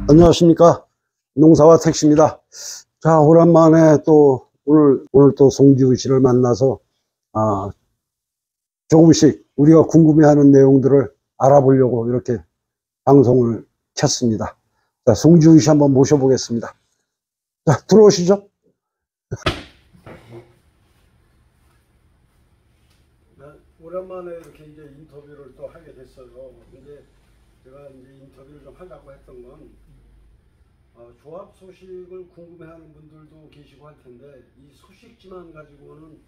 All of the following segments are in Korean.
안녕하십니까. 농사와 택시입니다. 자, 오랜만에 또 오늘 또 송지우 씨를 만나서 조금씩 우리가 궁금해하는 내용들을 알아보려고 이렇게 방송을 켰습니다. 자, 송지우 씨 한번 모셔보겠습니다. 자, 들어오시죠. 오랜만에 이렇게 이제 인터뷰를 또 하게 됐어요. 근데 제가 이제 인터뷰를 좀 하려고 했던 건 조합 소식을 궁금해하는 분들도 계시고 할 텐데 이 소식지만 가지고는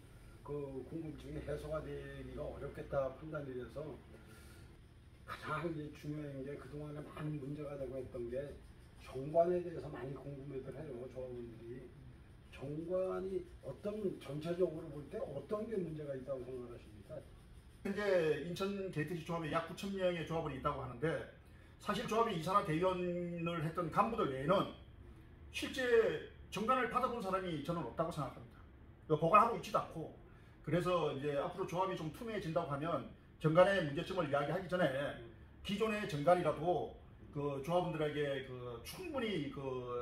그 궁금증이 해소가 되기가 어렵겠다 판단이 돼서 가장 이제 중요한 게 그동안에 많은 문제가 되고 했던 게 정관에 대해서 많이 궁금해들 해요. 조합원들이. 정관이 전체적으로 볼 때 어떤 게 문제가 있다고 생각하십니까? 현재 인천 게이트시 조합에 약 9,000명의 조합원이 있다고 하는데, 사실 조합의 이사나 대의원을 했던 간부들 외에는 실제 정관을 받아본 사람이 저는 없다고 생각합니다. 보관하고 있지도 않고. 그래서 이제 앞으로 조합이 좀 투명해진다고 하면 정관의 문제점을 이야기하기 전에 기존의 정관이라도 그 조합원들에게 충분히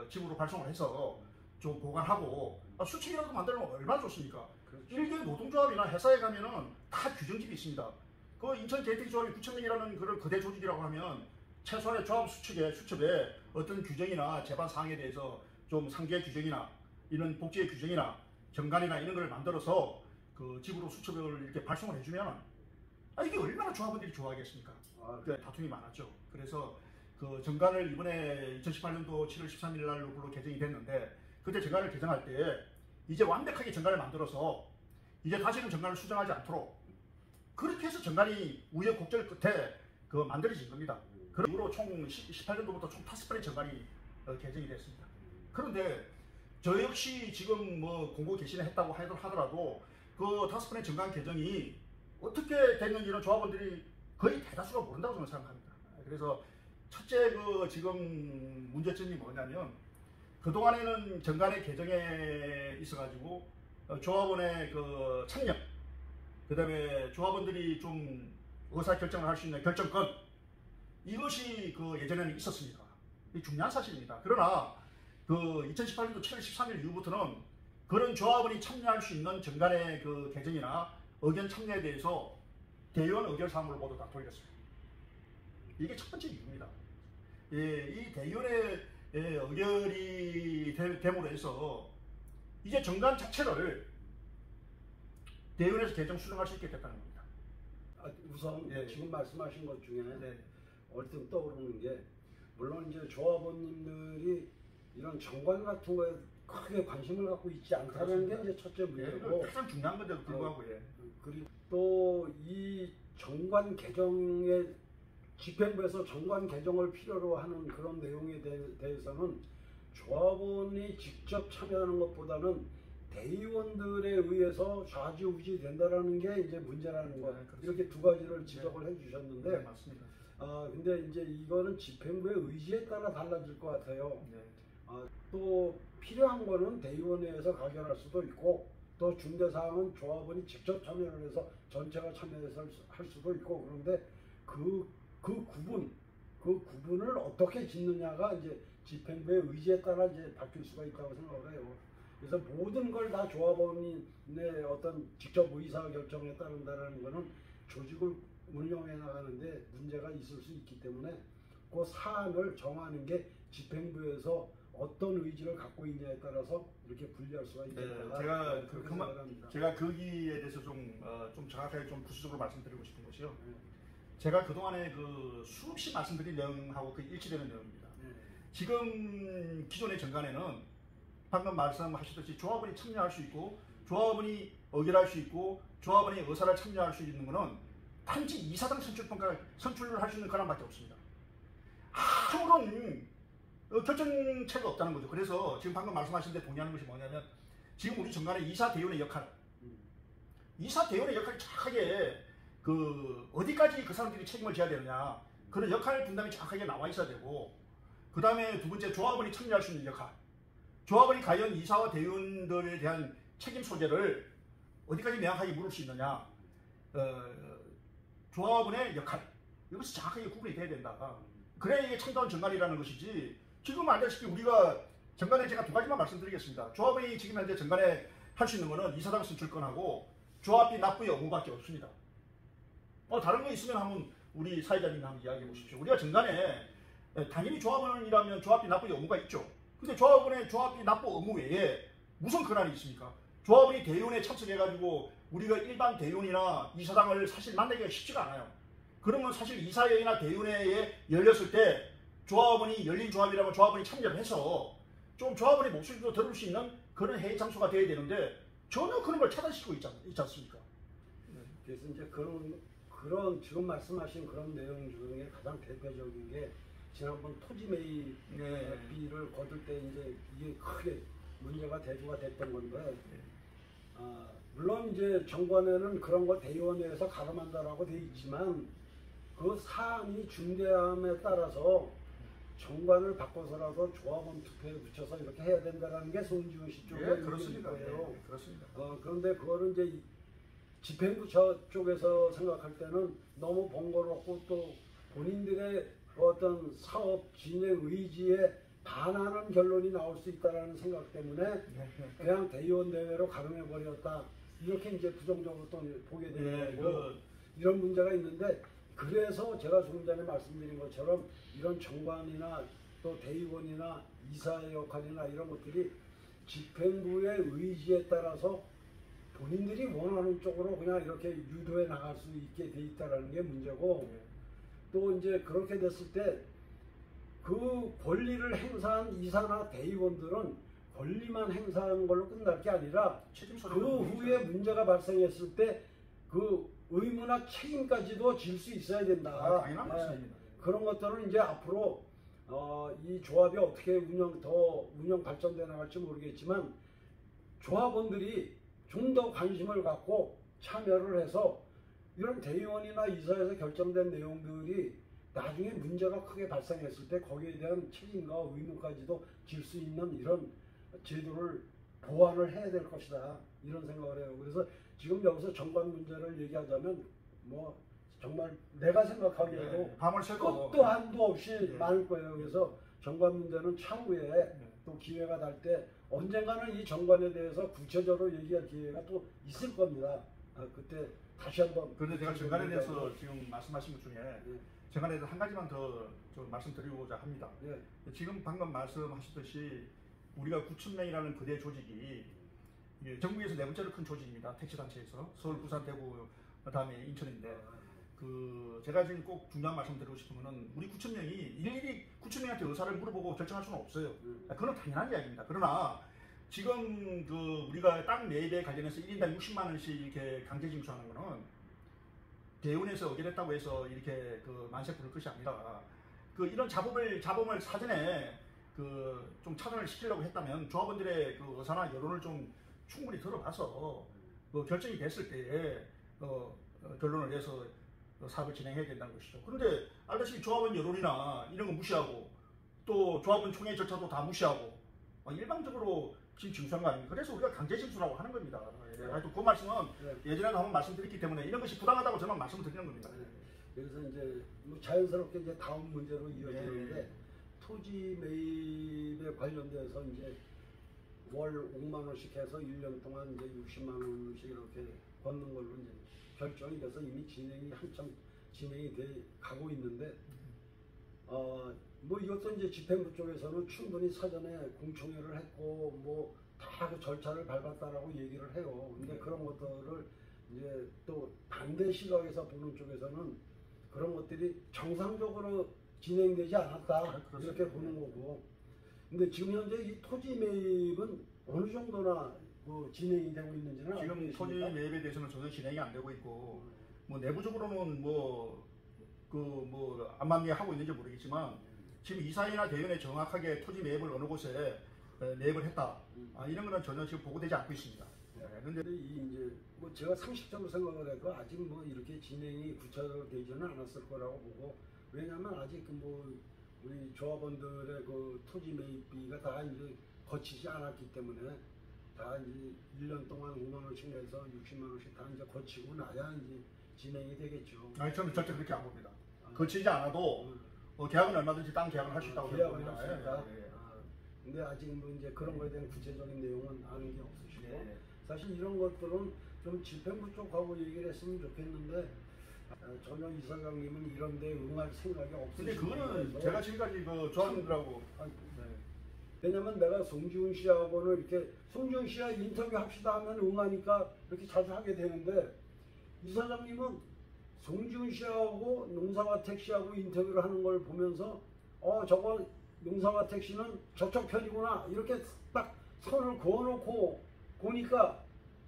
집으로 발송을 해서 좀 보관하고 수칙이라도 만들면 얼마나 좋습니까? 일개 노동조합이나 회사에 가면은 다 규정집이 있습니다. 그 인천 게이트시 조합이 9,000명이라는 그런 거대 조직이라고 하면 최소한의 조합 수첩에 어떤 규정이나 제반 사항에 대해서 좀 상계 규정이나 이런 복지의 규정이나 정관이나 이런 걸 만들어서 그 집으로 수첩을 이렇게 발송을 해주면 이게 얼마나 조합원들이 좋아하겠습니까? 다툼이 많았죠. 그래서 그 정관을 이번에 2018년도 7월 13일 날로 개정이 됐는데, 그때 정관을 개정할 때 이제 완벽하게 정관을 만들어서 이제 다시는 정관을 수정하지 않도록 그렇게 해서 정관이 우여곡절 끝에 만들어진 겁니다. 그 이후로 총 18년도부터 총 5번의 정관이 개정이 됐습니다. 그런데 저 역시 지금 공고 개시를 했다고 하더라도 그 5번의 정관 개정이 어떻게 됐는지는 조합원들이 거의 대다수가 모른다고 저는 생각합니다. 그래서 첫째 지금 문제점이 뭐냐면, 그동안에는 정관의 개정에 있어가지고 조합원의 참여, 그 다음에 조합원들이 좀 의사결정을 할 수 있는 결정권, 이것이 예전에는 있었습니다. 이게 중요한 사실입니다. 그러나 2018년도 7월 13일 이후부터는 그런 조합원이 참여할 수 있는 정관의 개정이나 의견 참여에 대해서 대의원 의결사항으로 모두 다 돌렸습니다. 이게 첫 번째 이유입니다. 이 대의원의 의결이 됨으로 해서 이제 정관 자체를 대의원에서 개정 수정할 수 있게 됐다는 겁니다. 우선 지금 말씀하신 것 중에 얼핏 떠오르는 게, 물론 이제 조합원님들이 이런 정관 같은 거에 크게 관심을 갖고 있지 않다는 게 이제 첫째 문제고, 가장 중요한 건데도 불구하고 그리고 또 이 정관 개정에 집행부에서 정관 개정을 필요로 하는 그런 내용에 대해서는 조합원이 직접 참여하는 것보다는 대의원들에 의해서 좌지우지 된다라는 게 이제 문제라는 거. 이렇게 두 가지를 지적을 해주셨는데, 맞습니다. 근데 이제 이거는 집행부의 의지에 따라 달라질 것 같아요. 또 필요한 거는 대의원회에서 가결할 수도 있고, 또 중대사항은 조합원이 직접 참여를 해서 전체가 참여해서 할 수도 있고, 그런데 그 구분을 어떻게 짓느냐가 이제 집행부의 의지에 따라 이제 바뀔 수가 있다고 생각을 해요. 그래서 모든 걸 다 조합원의 어떤 직접 의사 결정에 따른다는 것은 조직을 운영해 나가는데 문제가 있을 수 있기 때문에 그 사안을 정하는 게 집행부에서 어떤 의지를 갖고 있냐에 따라서 이렇게 분리할 수가 있다. 제가 거기에 대해서 좀 정확하게 좀 구체적으로 말씀드리고 싶은 것이요. 제가 그동안에 수없이 말씀드린 내용하고 일치되는 내용입니다. 지금 기존의 정관에는 방금 말씀하셨듯이 조합원이 참여할 수 있고, 조합원이 의결할 수 있고, 조합원이 의사를 참여할 수 있는 것은 단지 이사장 선출을 할 수 있는 권한밖에 없습니다. 아무런 결정체가 없다는 거죠. 그래서 지금 방금 말씀하신 데 동의하는 것이 뭐냐면, 지금 우리 정관의 이사 대의원의 역할, 정확하게 어디까지 그 사람들이 책임을 져야 되느냐, 그런 역할 분담이 정확하게 나와 있어야 되고, 그 다음에 두 번째, 조합원이 참여할 수 있는 역할, 조합원이 과연 이사와 대의원들에 대한 책임 소재를 어디까지 명확하게 물을 수 있느냐, 조합원의 역할, 이것이 정확하게 구분이 돼야 된다. 그래야 이게 참다운 정관이라는 것이지, 지금 알다시피 우리가 정관에 제가 두 가지만 말씀드리겠습니다. 조합원이 지금 현재 정관에 할 수 있는 거는 이사장 선출권하고 조합비 납부 여부밖에 없습니다. 다른 거 있으면 한번 우리 사회자님 한번 이야기해 보십시오. 우리가 정관에 당연히 조합원이라면 조합비 납부 의무가 있죠. 근데 조합원의 조합비 납부 의무 외에 무슨 권한이 있습니까? 조합원이 대의원에 참석해가지고 우리가 일반 대의원이나 이사장을 사실 만나기가 쉽지가 않아요. 그러면 사실 이사회나 대의원회에 열렸을 때 조합원이 열린 조합이라면 조합원이 참여를 해서 좀 조합원의 목소리도 들을 수 있는 그런 회의 장소가 돼야 되는데 전혀 그런 걸 차단시키고 있지 않습니까? 그래서 이제 그런 지금 말씀하신 그런 내용 중에 가장 대표적인 게 지난번 토지 매입비를 거둘 때 이제 이게 크게 문제가 대두가 됐던 건데, 물론 이제 정관에는 그런 거 대의원회에서 가름한다라고 돼 있지만 그 사안이 중대함에 따라서 정관을 바꿔서라도 조합원 투표에 붙여서 이렇게 해야 된다는 게 송지훈 씨 쪽의 의견인 거예요. 그렇습니다. 그런데 그거는 이제 집행부 쪽에서 생각할 때는 너무 번거롭고 또 본인들의 어떤 사업 진행 의지에 반하는 결론이 나올 수 있다는 생각 때문에 그냥 대의원 대회로 가름해 버렸다, 이렇게 이제 부정적으로 또 보게 되는 거고, 이런 문제가 있는데, 그래서 제가 조금 전에 말씀드린 것처럼 이런 정관이나 또 대의원이나 이사의 역할이나 이런 것들이 집행부의 의지에 따라서 본인들이 원하는 쪽으로 그냥 이렇게 유도해 나갈 수 있게 돼 있다는 게 문제고, 또 이제 그렇게 됐을 때 그 권리를 행사한 이사나 대의원들은 권리만 행사하는 걸로 끝날 게 아니라 그 후에 문제가 발생했을 때 그 의무나 책임까지도 질 수 있어야 된다. 당연한 말씀입니다. 그런 것들은 이제 앞으로 이 조합이 어떻게 운영 발전돼 나갈지 모르겠지만 조합원들이 좀 더 관심을 갖고 참여를 해서 이런 대의원이나 이사에서 결정된 내용들이 나중에 문제가 크게 발생했을 때 거기에 대한 책임과 의무까지도 질 수 있는 이런 제도를 보완을 해야 될 것이다, 이런 생각을 해요. 그래서 지금 여기서 정관 문제를 얘기하자면 뭐 정말 내가 생각하기에도 끝도 한도 없이 많을 거예요. 그래서 정관 문제는 차후에 또 기회가 날 때 언젠가는 이 정관에 대해서 구체적으로 얘기할 기회가 또 있을 겁니다. 그때 다시 한번. 그런데 제가 정관에 대해서 지금 말씀하신 것 중에 정관에 대해서 한 가지만 더 말씀드리고자 합니다. 지금 방금 말씀하셨듯이 우리가 9,000명이라는 거대 조직이 전국에서 네 번째로 큰 조직입니다. 택시단체에서 서울, 부산, 대구, 그다음에 인천인데, 제가 지금 꼭 중요한 말씀 드리고 싶은 거는 우리 9,000명이 일일이 9,000명한테 의사를 물어보고 결정할 수는 없어요. 그건 당연한 이야기입니다. 그러나 지금 우리가 땅 매입에 관련해서 1인당 60만 원씩 이렇게 강제 징수하는 거는 대의원에서 의결했다고 해서 이렇게 만세 부를 것이 아니라 이런 자범을 사전에 좀 차단을 시키려고 했다면 조합원들의 의사나 여론을 좀 충분히 들어봐서 결정이 됐을 때에 결론을 내서 사업을 진행해야 된다는 것이죠. 그런데 알다시피 조합원 여론이나 이런 거 무시하고 또 조합원 총회 절차도 다 무시하고 일방적으로 지금 징수한 거 아닙니까? 그래서 우리가 강제 징수라고 하는 겁니다. 하여튼 그 말씀은 예전에도 한번 말씀드렸기 때문에 이런 것이 부당하다고 저는 말씀을 드리는 겁니다. 그래서 이제 자연스럽게 이제 다음 문제로 이어지는데, 토지 매입에 관련돼서 이제 월 5만 원씩 해서 1년 동안 이제 60만 원씩 이렇게 걷는 걸로 이제 결정이 돼서 이미 한참 진행이 돼 가고 있는데, 뭐 이것도 이제 집행부 쪽에서는 충분히 사전에 공청회를 했고 뭐 다 그 절차를 밟았다라고 얘기를 해요. 근데 그런 것들을 이제 또 반대 시각에서 보는 쪽에서는 그런 것들이 정상적으로 진행되지 않았다, 이렇게 보는 거고. 근데 지금 현재 이 토지 매입은 어느 정도나 진행이 되고 있는지는 지금 토지 매입에 대해서는 전혀 진행이 안 되고 있고, 뭐 내부적으로는 안만리에 하고 있는지 모르겠지만 지금 이사회나 대의원에 정확하게 토지 매입을 어느 곳에 매입을 했다, 이런 거는 전혀 지금 보고되지 않고 있습니다. 근데 이제 뭐 제가 상식적으로 생각을 해도 아직 뭐 이렇게 진행이 구체적으로 되지는 않았을 거라고 보고, 왜냐하면 아직 우리 조합원들의 토지 매입비가 다 이제 거치지 않았기 때문에 다 이제 1년 동안 5만 원씩 내서 60만 원씩 다 이제 거치고 나야 이제 진행이 되겠죠. 저는 절대 그렇게 안 봅니다. 거치지 않아도 계약은 얼마든지 땅 계약을 할 수 있다고 계약을 생각합니다. 할 수 있다. 예, 예, 예. 근데 아직 뭐 이제 그런 거에 대한 구체적인 내용은 아는 게 없으시고 예. 사실 이런 것들은 좀 집행부 쪽하고 얘기를 했으면 좋겠는데 전혀 이사장님은 이런 데 응할 생각이 없으시고 근데 그거는 제가 지금까지 그 조합원들하고 왜냐면 내가 송지훈 씨하고는 이렇게 송지훈 씨와 인터뷰 합시다 하면 응하니까 이렇게 자주 하게 되는데 이사장님은 송지훈 씨하고 농사와택 씨하고 인터뷰를 하는 걸 보면서 저거 농사와택 씨는 저쪽 편이구나 이렇게 딱 선을 그어놓고 보니까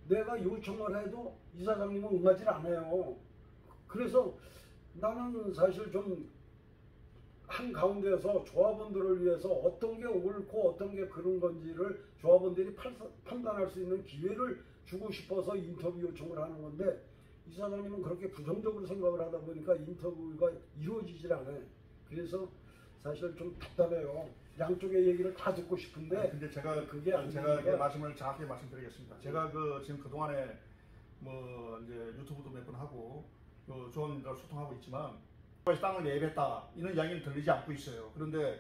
내가 요청을 해도 이사장님은 응하지 않아요. 그래서 나는 사실 좀 한가운데서 조합원들을 위해서 어떤 게 옳고 어떤 게 그런 건지를 조합원들이 판단할 수 있는 기회를 주고 싶어서 인터뷰 요청을 하는 건데 이사장님은 그렇게 부정적으로 생각을 하다 보니까 인터뷰가 이루어지질 않아요. 그래서 사실 좀 답답해요. 양쪽의 얘기를 다 듣고 싶은데 근데 제가 그게 안 제가 되니까. 말씀을 정확히 말씀드리겠습니다. 제가 지금 그동안에 뭐 이제 유튜브도 몇 번 하고 조합원들과 소통하고 있지만 땅을 매입했다 이런 이야기는 들리지 않고 있어요. 그런데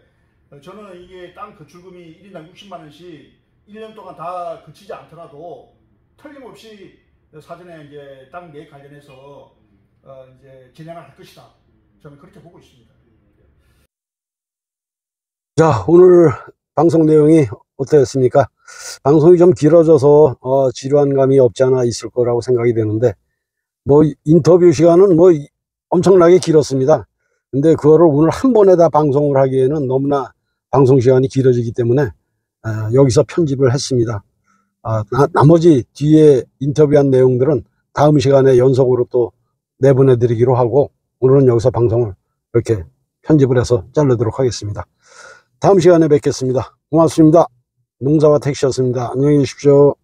저는 이게 땅 거출금이 1인당 60만 원씩 1년 동안 다 그치지 않더라도 틀림없이 사전에 이제 땅 매입 관련해서 이제 진행을 할 것이다. 저는 그렇게 보고 있습니다. 자, 오늘 방송 내용이 어떠셨습니까? 방송이 좀 길어져서 지루한 감이 없지 않아 있을 거라고 생각이 되는데 뭐 인터뷰 시간은 뭐 엄청나게 길었습니다. 근데 그거를 오늘 한 번에 다 방송을 하기에는 너무나 방송 시간이 길어지기 때문에 여기서 편집을 했습니다. 나머지 뒤에 인터뷰한 내용들은 다음 시간에 연속으로 또 내보내 드리기로 하고 오늘은 여기서 방송을 이렇게 편집을 해서 자르도록 하겠습니다. 다음 시간에 뵙겠습니다. 고맙습니다. 농사와 택시였습니다. 안녕히 계십시오.